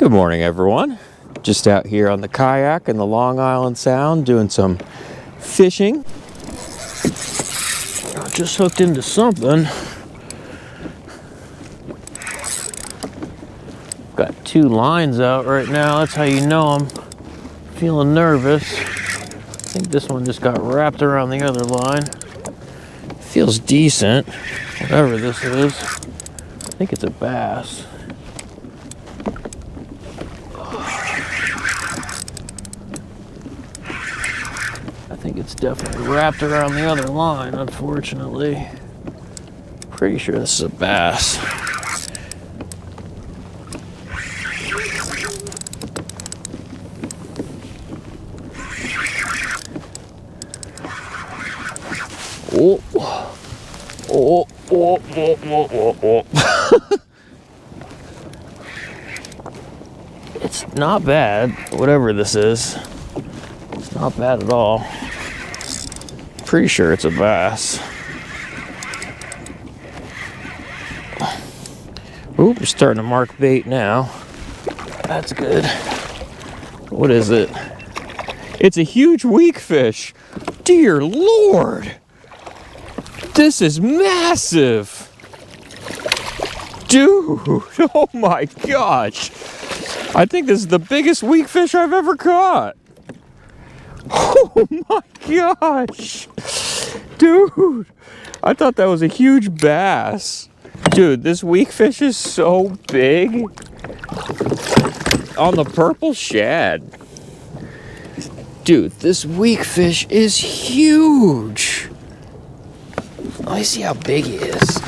Good morning, everyone. Just out here on the kayak in the Long Island Sound doing some fishing. I just hooked into something. Got two lines out right now. That's how you know I'm feeling nervous. I think this one just got wrapped around the other line. Feels decent, whatever this is. I think it's a bass. I think it's definitely wrapped around the other line, unfortunately. Pretty sure this is a bass. Oh, oh, oh, oh, oh, oh, oh. It's not bad, whatever this is. It's not bad at all. Pretty sure it's a bass. Oop, you're starting to mark bait now. That's good. What is it? It's a huge weakfish. Dear Lord. This is massive. Dude, oh my gosh. I think this is the biggest weakfish I've ever caught. Oh my gosh. Dude, I thought that was a huge bass. Dude, this weakfish is so big. On the purple shad. Dude, this weakfish is huge. Let me see how big he is.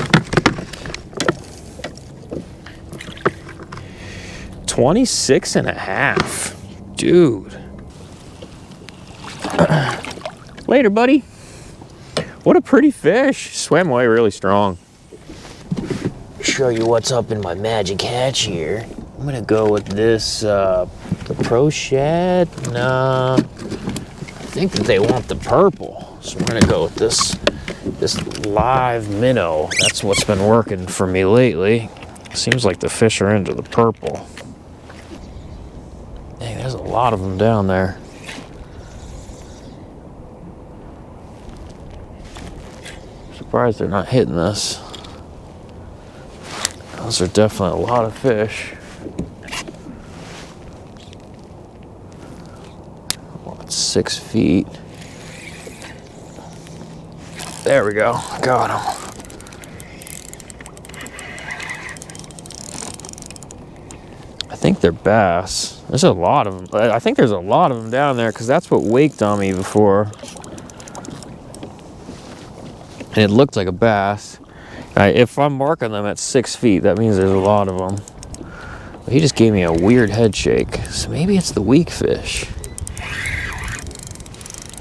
26 and a half. Dude. Later, buddy. What a pretty fish. Swam away really strong. Show you what's up in my magic hatch here. I'm gonna go with this, the pro shad. Nah, I think that they want the purple. So we're gonna go with this live minnow. That's what's been working for me lately. Seems like the fish are into the purple. Dang, there's a lot of them down there. Surprised they're not hitting this. Those are definitely a lot of fish. Well, it's 6 feet. There we go. Got him. I think they're bass. There's a lot of them. I think there's a lot of them down there because that's what waked on me before. And it looked like a bass. If I'm marking them at 6 feet, that means there's a lot of them. But he just gave me a weird head shake. So maybe it's the weakfish.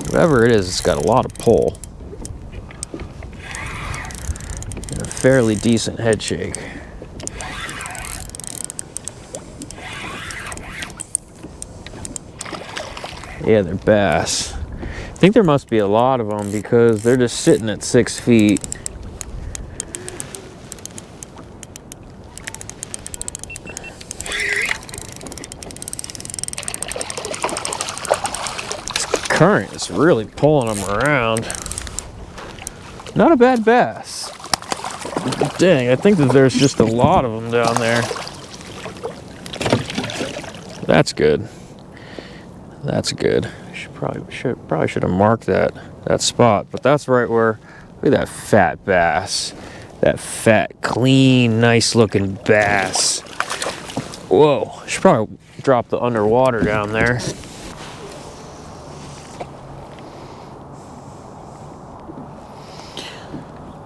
Whatever it is, it's got a lot of pull. And a fairly decent head shake. Yeah, they're bass. I think there must be a lot of them because they're just sitting at 6 feet. Current is really pulling them around. Not a bad bass. Dang, I think that there's just a lot of them down there. That's good. That's good. Probably should have marked that spot, but that's right where. Look at that fat bass. That fat, clean, nice looking bass. Whoa! Should probably drop the underwater down there.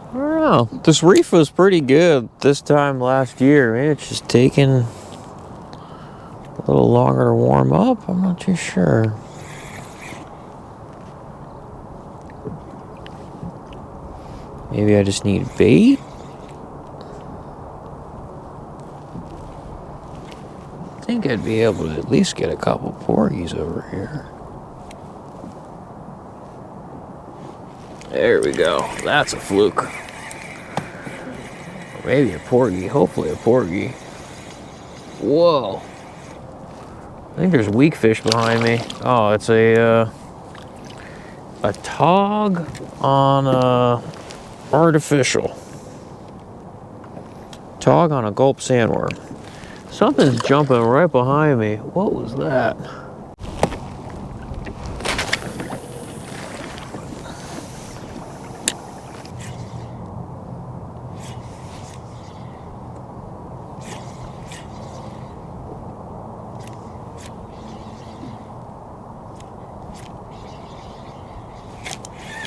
I don't know. This reef was pretty good this time last year. Maybe it's just taking a little longer to warm up. I'm not too sure. Maybe I just need bait? I think I'd be able to at least get a couple porgies over here. There we go. That's a fluke. Maybe a porgy. Hopefully a porgy. Whoa. think there's weakfish behind me. Oh, it's a tog on a artificial. Tog on a Gulp sandworm. Something's jumping right behind me. What was that?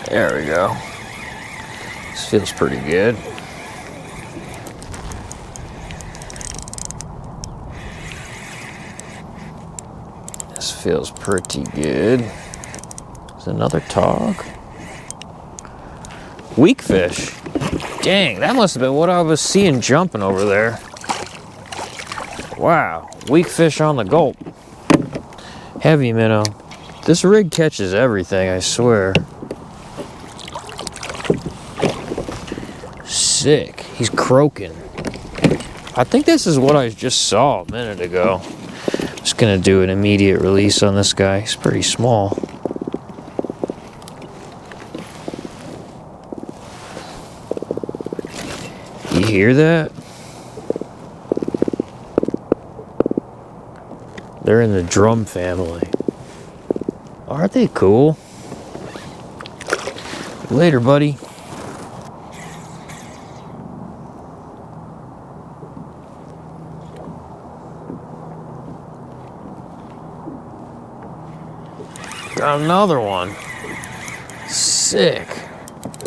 There we go. This feels pretty good. This feels pretty good. There's another tog. Weakfish. Dang, that must have been what I was seeing jumping over there. Wow, weakfish on the Gulp. Heavy minnow. This rig catches everything, I swear. Sick. He's croaking. I think this is what I just saw a minute ago. Just gonna do an immediate release on this guy. He's pretty small. You hear that? They're in the drum family. Aren't they cool? Later, buddy. Got another one. Sick.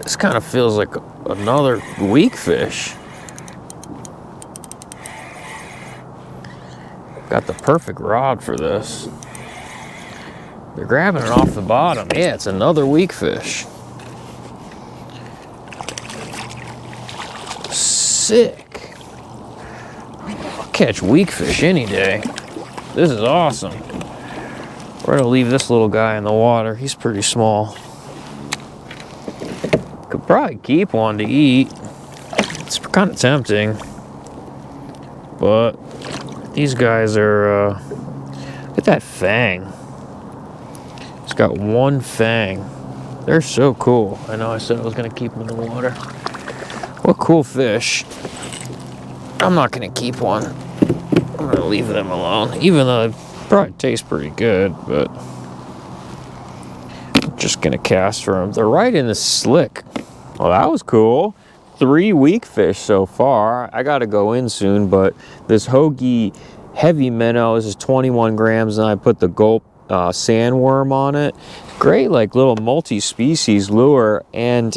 This kind of feels like another weakfish. Got the perfect rod for this. They're grabbing it off the bottom. Yeah, it's another weakfish. Sick. I'll catch weakfish any day. This is awesome. We're gonna leave this little guy in the water. He's pretty small. Could probably keep one to eat. It's kind of tempting. But these guys are, look at that fang. It's got one fang. They're so cool. I know I said I was gonna keep them in the water. What cool fish. I'm not gonna keep one. I'm gonna leave them alone. Even though they probably taste pretty good, but I'm just gonna cast for them. They're right in the slick. Well, that was cool. 3 weakfish so far. I gotta go in soon, but this Hoagie heavy minnow, this is 21 grams, and I put the Gulp sandworm on it. Great, like little multi-species lure, and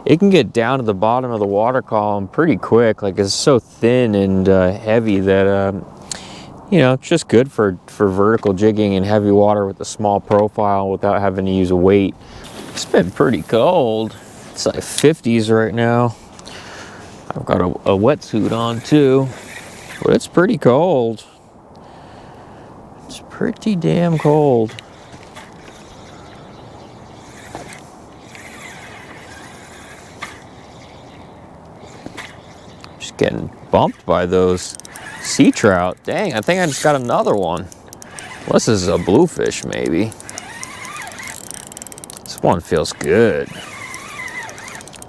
it can get down to the bottom of the water column pretty quick. Like, it's so thin and heavy that you know, it's just good for vertical jigging in heavy water with a small profile without having to use a weight. It's been pretty cold. It's like 50s right now. I've got a wetsuit on too, but it's pretty cold. It's pretty damn cold. Just getting bumped by those sea trout. Dang, I think I just got another one. Well, this is a bluefish, maybe. This one feels good.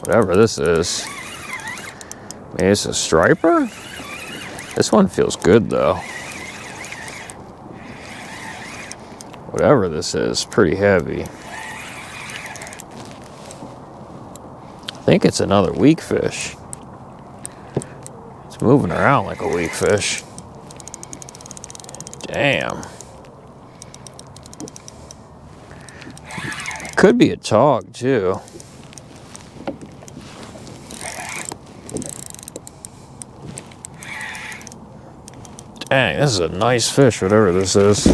Whatever this is. Maybe it's a striper? This one feels good, though. Whatever this is, pretty heavy. I think it's another weakfish. It's moving around like a weakfish. Damn. Could be a tautog, too. Dang, this is a nice fish, whatever this is.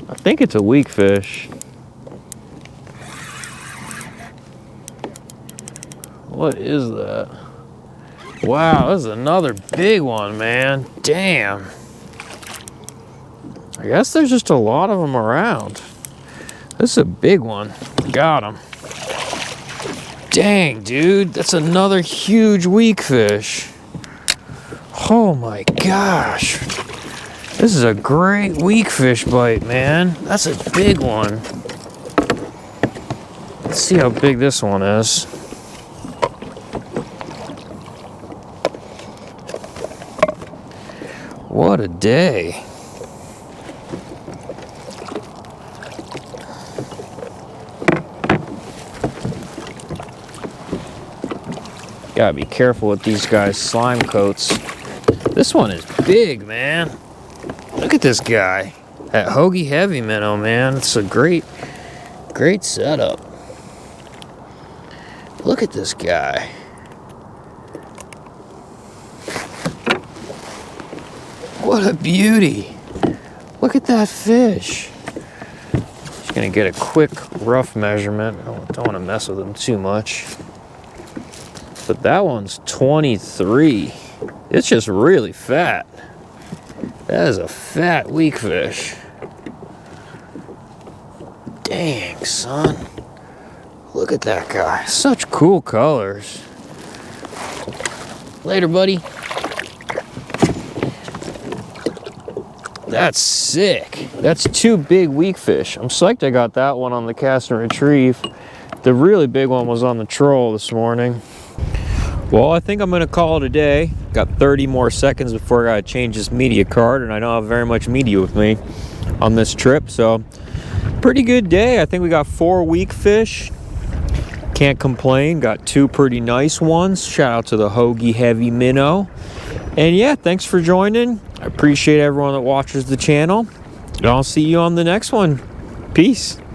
I think it's a weakfish. What is that? Wow, this is another big one, man. Damn. I guess there's just a lot of them around. This is a big one. Got him. Dang, dude, that's another huge weakfish. Oh my gosh. This is a great weakfish bite, man. That's a big one. Let's see how big this one is. What a day. Gotta be careful with these guys' slime coats. This one is big, man. Look at this guy. That Hoagie Heavy minnow, man. It's a great setup. Look at this guy. What a beauty. Look at that fish. Just gonna get a quick rough measurement. I don't want to mess with him too much. But that one's 23. It's just really fat. That is a fat weakfish. Dang, son. Look at that guy. Such cool colors. Later, buddy. That's sick. That's 2 big weakfish. I'm psyched I got that one on the cast and retrieve. The really big one was on the troll this morning. Well, I think I'm going to call it a day. Got 30 more seconds before I got to change this media card, and I don't have very much media with me on this trip, so pretty good day. I think we got 4 weakfish. Can't complain. Got 2 pretty nice ones. Shout out to the Hoagie Heavy minnow. And yeah, thanks for joining. I appreciate everyone that watches the channel, and I'll see you on the next one. Peace.